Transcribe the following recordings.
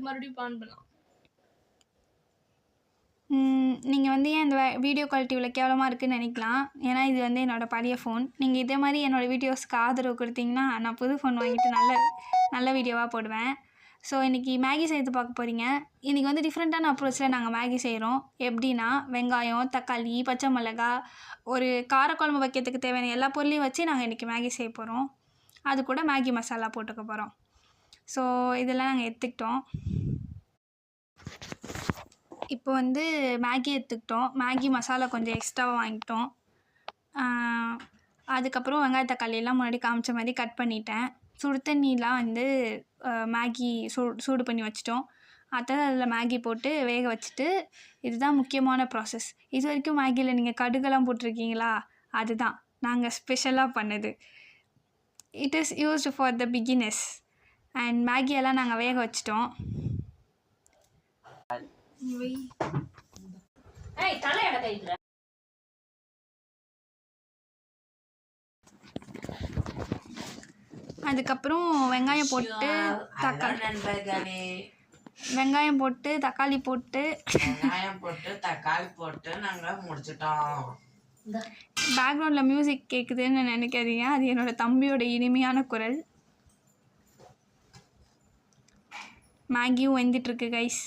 மறுபடியும் ஆன் பண்ணலாம். நீங்கள் வந்து ஏன் இந்த வீடியோ குவாலிட்டி இவ்வளோ கேவலமாக இருக்குதுன்னு நினைக்கலாம். ஏன்னா இது வந்து என்னோடய பழைய ஃபோன். நீங்கள் இதே மாதிரி என்னோடய வீடியோஸ்க்கு ஆதரவு கொடுத்தீங்கன்னா நான் புது ஃபோன் வாங்கிட்டு நல்ல வீடியோவாக போடுவேன். ஸோ இன்றைக்கி மேகி செய்து பார்க்க போகிறீங்க. இன்றைக்கி வந்து டிஃப்ரெண்ட்டான அப்ரோச்சில் நாங்கள் மேகி செய்கிறோம். எப்படின்னா வெங்காயம், தக்காளி, பச்சை மிளகா, ஒரு காரக்குழம்பு வைக்கிறதுக்கு தேவையான எல்லா பொருளையும் வச்சு நாங்கள் இன்றைக்கி மேகி செய்ய போகிறோம். அது கூட மேகி மசாலா போட்டுக்க போகிறோம். ஸோ இதெல்லாம் நாங்கள் எடுத்துக்கிட்டோம். இப்போ வந்து மேகி எடுத்துக்கிட்டோம். மேகி மசாலா கொஞ்சம் எக்ஸ்ட்ராவாக வாங்கிட்டோம். அதுக்கப்புறம் வெங்காய தக்காளியெல்லாம் முன்னாடி காமிச்ச மாதிரி கட் பண்ணிட்டேன். சுடு தண்ணிலாம் வந்து மேகி சூடு பண்ணி வச்சிட்டோம். அதில் மேகி போட்டு வேக வச்சுட்டு, இதுதான் முக்கியமான ப்ராசஸ். இது வரைக்கும் மேகியில் நீங்கள் கடுகெல்லாம் போட்டிருக்கீங்களா? அதுதான் நாங்கள் ஸ்பெஷலாக பண்ணது. It is used for the beginners. And மேகியெல்லாம் நாங்கள் வேக வச்சிட்டோம். அதுக்கப்புறம் வெங்காயம் போட்டு தக்காளி போட்டு நாங்கள் முடிச்சிட்டோம். பேக்ரவுண்டில் மியூசிக் கேட்குதுன்னு நினைக்காதீங்க, அது என்னோடய தம்பியோட இனிமையான குரல். மேகியும் வெந்துட்டுருக்கு கைஸ்.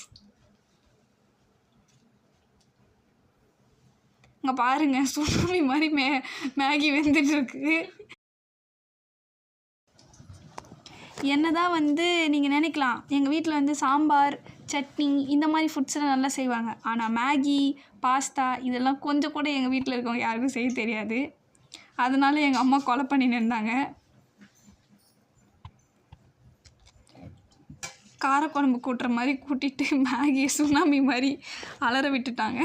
இங்கே பாருங்கள், சுனாமி மாதிரி மேகி வெந்துட்டுருக்கு. என்னதான் வந்து நீங்கள் நினைக்கலாம், எங்கள் வீட்டில் வந்து சாம்பார், சட்னி இந்த மாதிரி ஃபுட்ஸ்லாம் நல்லா செய்வாங்க. ஆனால் மேகி, பாஸ்தா இதெல்லாம் கொஞ்சம் கூட எங்கள் வீட்டில் இருக்கவங்க யாருக்கும் செய்ய தெரியாது. அதனால எங்கள் அம்மா கொலை பண்ணின்னு இருந்தாங்க. காரக்குழம்பு கூட்டுற மாதிரி கூட்டிகிட்டு மேகி சுனாமி மாதிரி அலற விட்டுட்டாங்க.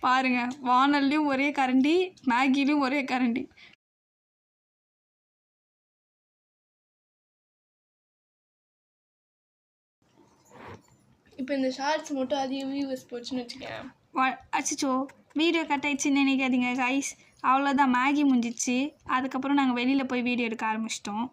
பாருங்கள், வானல்லையும் ஒரே கரண்டி, மேகிலையும் ஒரே கரண்டி. இப்போ இந்த ஷார்ட்ஸ் மட்டும் அதிக வியூவர்ஸ் போச்சுன்னு வச்சுக்கேன். அச்சோ, வீடியோ கட் ஆயிடுச்சுன்னு நினைக்காதீங்க கைஸ். அவ்வளோதான், மேகி முடிஞ்சிச்சு. அதுக்கப்புறம் நாங்கள் வெளியில் போய் வீடியோ எடுக்க ஆரம்பிச்சிட்டோம்.